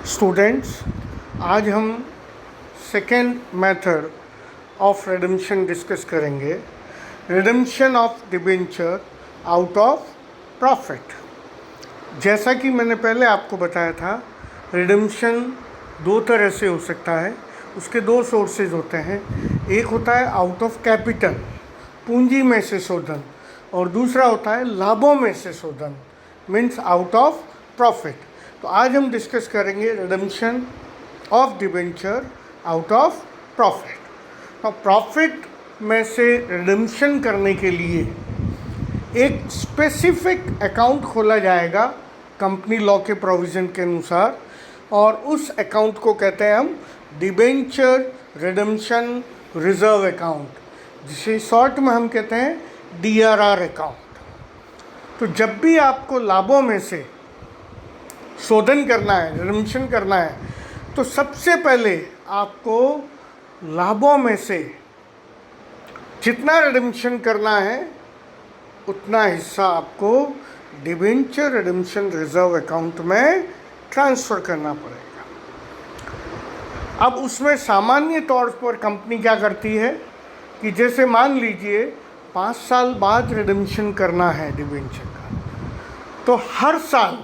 Students, आज हम second method of redemption discuss करेंगे। Redemption of debenture out of profit. जैसा कि मैंने पहले आपको बताया था, रिडेम्पशन दो तरह से हो सकता है। उसके दो सोर्सेज होते हैं। एक होता है आउट ऑफ कैपिटल, पूंजी में से शोधन, और दूसरा होता है लाभों में से शोधन, मीन्स आउट ऑफ प्रॉफिट। तो आज हम डिस्कस करेंगे redemption of debenture out of profit. और प्रॉफिट में से रिडेम्पशन करने के लिए एक स्पेसिफिक अकाउंट खोला जाएगा कंपनी लॉ के प्रोविज़न के अनुसार, और उस अकाउंट को कहते हैं हम डिबेंचर रिडेम्पशन रिजर्व अकाउंट, जिसे शॉर्ट में हम कहते हैं DRR अकाउंट। तो जब भी आपको लाभों में से शोधन करना है, रिडेम्पशन करना है, तो सबसे पहले आपको लाभों में से जितना रिडेम्पशन करना है उतना हिस्सा आपको डिबेंचर रिडेम्पशन रिजर्व अकाउंट में ट्रांसफ़र करना पड़ेगा। अब उसमें सामान्य तौर पर कंपनी क्या करती है कि जैसे मान लीजिए 5 साल बाद रिडेम्पशन करना है डिबेंचर का, तो हर साल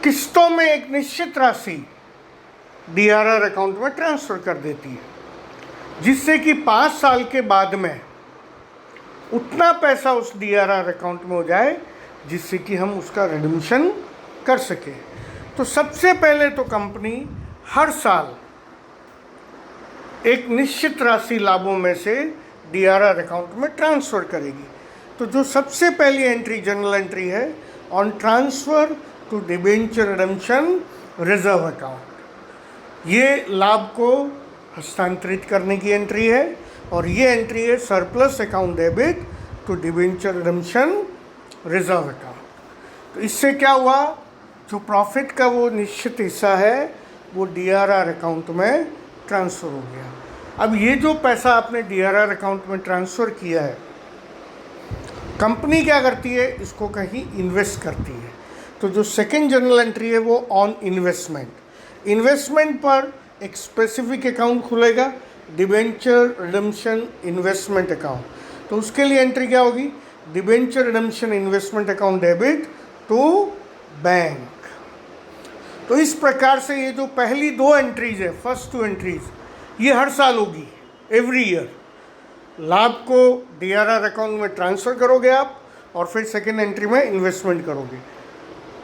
किस्तों में एक निश्चित राशि DRR अकाउंट में ट्रांसफ़र कर देती है, जिससे कि 5 साल के बाद में उतना पैसा उस DRR अकाउंट में हो जाए जिससे कि हम उसका रिडेम्पशन कर सकें। तो सबसे पहले तो कंपनी हर साल एक निश्चित राशि लाभों में से DRR अकाउंट में ट्रांसफ़र करेगी। तो जो सबसे पहली एंट्री जनरल एंट्री है, on transfer to debenture redemption reserve account, ये लाभ को हस्तांतरित करने की एंट्री है, और ये एंट्री है surplus account debit to debenture redemption reserve account. तो इससे क्या हुआ, जो प्रॉफिट का वो निश्चित हिस्सा है वो DRR अकाउंट में ट्रांसफ़र हो गया। अब ये जो पैसा आपने DRR अकाउंट में ट्रांसफ़र किया है, कंपनी क्या करती है, इसको कहीं इन्वेस्ट करती है। तो जो सेकेंड जनरल एंट्री है वो ऑन इन्वेस्टमेंट। इन्वेस्टमेंट पर एक स्पेसिफिक अकाउंट खुलेगा, डिबेंचर रिडेम्पशन इन्वेस्टमेंट अकाउंट। तो उसके लिए एंट्री क्या होगी, debenture redemption investment account debit to bank. तो इस प्रकार से ये जो पहली दो एंट्रीज है, फर्स्ट टू एंट्रीज, ये हर साल होगी, एवरी ईयर। लाभ को DRR अकाउंट में ट्रांसफ़र करोगे आप, और फिर सेकेंड एंट्री में इन्वेस्टमेंट करोगे।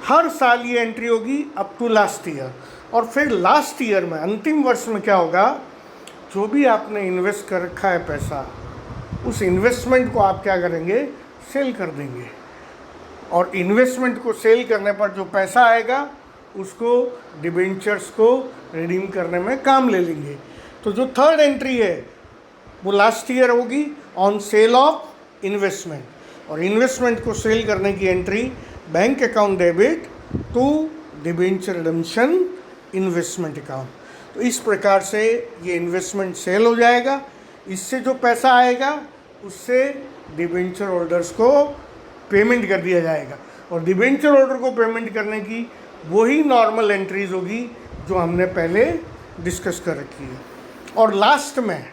हर साल ये एंट्री होगी अप टू लास्ट ईयर। और फिर लास्ट ईयर में, अंतिम वर्ष में क्या होगा, जो भी आपने इन्वेस्ट कर रखा है पैसा, उस इन्वेस्टमेंट को आप क्या करेंगे, सेल कर देंगे, और इन्वेस्टमेंट को सेल करने पर जो पैसा आएगा उसको डिबेंचर्स को रिडीम करने में काम ले लेंगे। तो जो थर्ड एंट्री है वो लास्ट ईयर होगी ऑन सेल ऑफ इन्वेस्टमेंट, और इन्वेस्टमेंट को सेल करने की entry bank account debit to debenture redemption investment account. तो इस प्रकार से ये इन्वेस्टमेंट सेल हो जाएगा। इससे जो पैसा आएगा उससे डिबेंचर होल्डर्स को पेमेंट कर दिया जाएगा, और डिबेंचर होल्डर को पेमेंट करने की वही नॉर्मल एंट्रीज होगी जो हमने पहले डिस्कस कर रखी है। और लास्ट में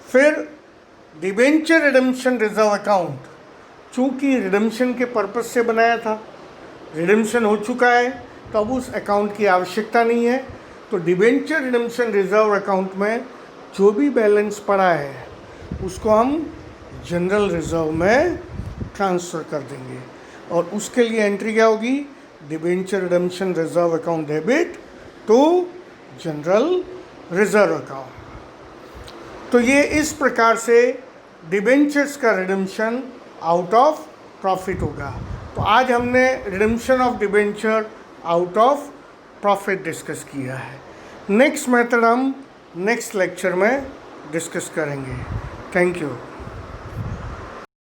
फिर डिबेंचर रिडेम्पशन रिजर्व अकाउंट, चूँकि रिडेम्पशन के पर्पस से बनाया था, रिडेम्पशन हो चुका है, तो अब उस अकाउंट की आवश्यकता नहीं है। तो डिबेंचर रिडेम्पशन रिजर्व अकाउंट में जो भी बैलेंस पड़ा है उसको हम जनरल रिजर्व में ट्रांसफ़र कर देंगे, और उसके लिए एंट्री क्या होगी, debenture redemption reserve account debit to general reserve account. तो ये इस प्रकार से डिबेंचर्स का रिडेम्पशन आउट ऑफ प्रॉफिट होगा। तो आज हमने redemption of debenture out of profit discuss किया है। नेक्स्ट मेथड हम नेक्स्ट लेक्चर में डिस्कस करेंगे। Thank you.